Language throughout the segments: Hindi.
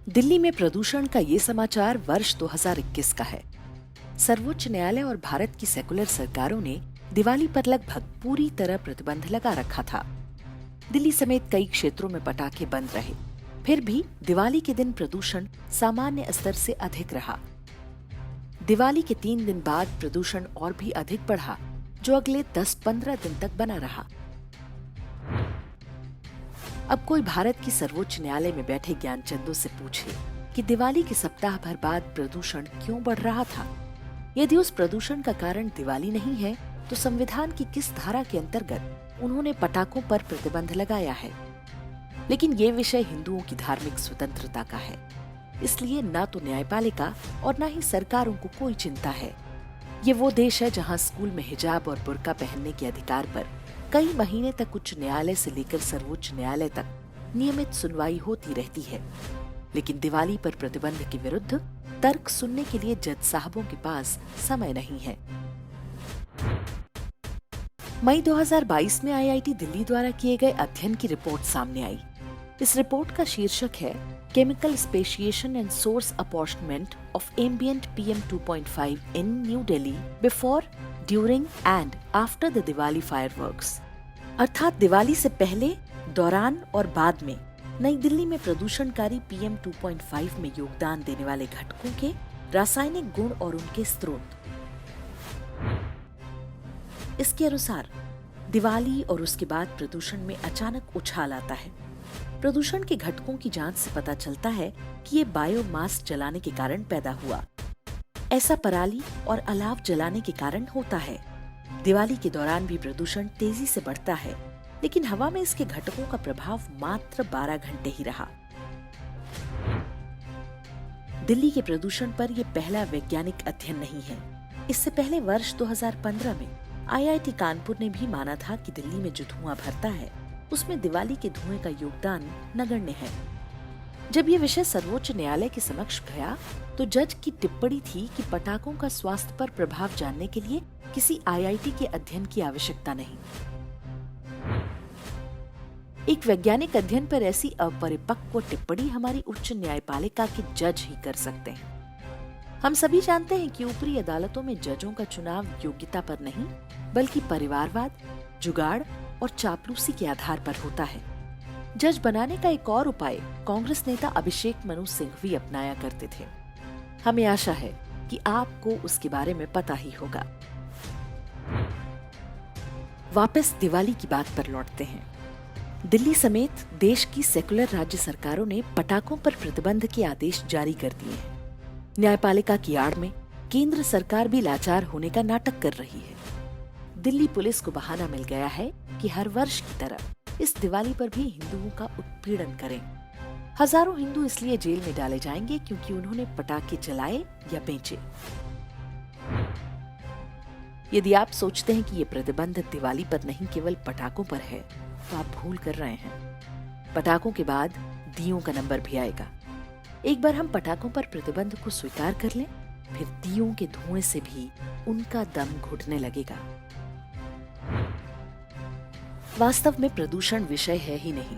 दिल्ली में प्रदूषण का ये समाचार वर्ष 2021 का है। सर्वोच्च न्यायालय और भारत की सेकुलर सरकारों ने दिवाली पर लगभग पूरी तरह प्रतिबंध लगा रखा था। दिल्ली समेत कई क्षेत्रों में पटाखे बंद रहे, फिर भी दिवाली के दिन प्रदूषण सामान्य स्तर से अधिक रहा। दिवाली के 3 दिन बाद प्रदूषण और भी अधिक बढ़ा, जो अगले 10-15 दिन तक बना रहा। अब कोई भारत की सर्वोच्च न्यायालय में बैठे ज्ञानचंदों से पूछे कि दिवाली के सप्ताह भर बाद प्रदूषण क्यों बढ़ रहा था। यदि उस प्रदूषण का कारण दिवाली नहीं है, तो संविधान की किस धारा के अंतर्गत उन्होंने पटाखों पर प्रतिबंध लगाया है। लेकिन ये विषय हिंदुओं की धार्मिक स्वतंत्रता का है, इसलिए न तो न्यायपालिका और न ही सरकारों को कोई चिंता है। ये वो देश है जहाँ स्कूल में हिजाब और बुर्का पहनने के अधिकार पर कई महीने तक उच्च न्यायालय से लेकर सर्वोच्च न्यायालय तक नियमित सुनवाई होती रहती है। लेकिन दिवाली पर प्रतिबंध के विरुद्ध तर्क सुनने के लिए जज साहबों के पास समय नहीं है। मई 2022 में आईआईटी दिल्ली द्वारा किए गए अध्ययन की रिपोर्ट सामने आई। इस रिपोर्ट का शीर्षक है chemical speciation and source apportionment of ambient PM 2.5 in new Delhi before, during and after the Diwali fireworks. अर्थात दिवाली से पहले, दौरान और बाद में नई दिल्ली में प्रदूषणकारी PM 2.5 में योगदान देने वाले घटकों के रासायनिक गुण और उनके स्रोत। इसके अनुसार दिवाली और उसके बाद प्रदूषण में अचानक उछाल आता है। प्रदूषण के घटकों की जांच से पता चलता है कि ये बायोमास जलाने के कारण पैदा हुआ। ऐसा पराली और अलाव जलाने के कारण होता है। दिवाली के दौरान भी प्रदूषण तेजी से बढ़ता है, लेकिन हवा में इसके घटकों का प्रभाव मात्र 12 घंटे ही रहा। दिल्ली के प्रदूषण पर यह पहला वैज्ञानिक अध्ययन नहीं है। इससे पहले वर्ष 2015 में आईआईटी कानपुर ने भी माना था कि दिल्ली में जो धुआं भरता है, उसमें दिवाली के धुएं का योगदान नगण्य है। जब ये विषय सर्वोच्च न्यायालय के समक्ष गया, तो जज की टिप्पणी थी कि पटाखों का स्वास्थ्य पर प्रभाव जानने के लिए किसी आईआईटी के अध्ययन की आवश्यकता नहीं। एक वैज्ञानिक अध्ययन पर ऐसी अपरिपक्व टिप्पणी हमारी उच्च न्यायपालिका के जज ही कर सकते हैं। हम सभी जानते हैं कि ऊपरी अदालतों में जजों का चुनाव योग्यता पर नहीं, बल्कि परिवारवाद, जुगाड़ और चापलूसी के आधार पर होता है। जज बनाने का एक और उपाय कांग्रेस नेता अभिषेक मनु सिंघवी अपनाया करते थे। हमें आशा है कि आपको उसके बारे में पता ही होगा। वापस दिवाली की बात पर लौटते हैं। दिल्ली समेत देश की सेकुलर राज्य सरकारों ने पटाखों पर प्रतिबंध के आदेश जारी कर दिए हैं। न्यायपालिका की आड़ में केंद्र सरकार भी लाचार होने का नाटक कर रही है। दिल्ली पुलिस को बहाना मिल गया है कि हर वर्ष की तरह इस दिवाली पर भी हिंदुओं का उत्पीड़न करें। हजारों हिंदू इसलिए जेल में डाले जाएंगे क्योंकि उन्होंने पटाखे जलाए या बेचे। यदि आप सोचते हैं कि ये प्रतिबंध दिवाली पर नहीं केवल पटाखों पर है, तो आप भूल कर रहे हैं। पटाखों के बाद दियों का नंबर भी आएगा। एक बार हम पटाखों पर प्रतिबंध को स्वीकार कर लें, फिर दियों के धुएं से भी उनका दम घुटने लगेगा। वास्तव में प्रदूषण विषय है ही नहीं,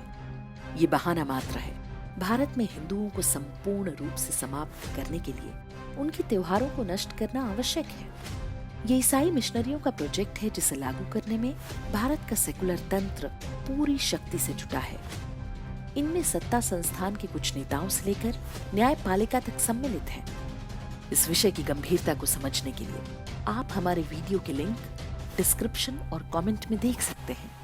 ये बहाना मात्र है। भारत में हिंदुओं को संपूर्ण रूप से समाप्त करने के लिए उनके त्योहारों को नष्ट करना आवश्यक है। ये ईसाई मिशनरियों का प्रोजेक्ट है, जिसे लागू करने में भारत का सेकुलर तंत्र पूरी शक्ति से जुटा है। इनमें सत्ता संस्थान के कुछ नेताओं से लेकर न्यायपालिका तक सम्मिलित है। इस विषय की गंभीरता को समझने के लिए आप हमारे वीडियो के लिंक डिस्क्रिप्शन और कमेंट में देख सकते हैं।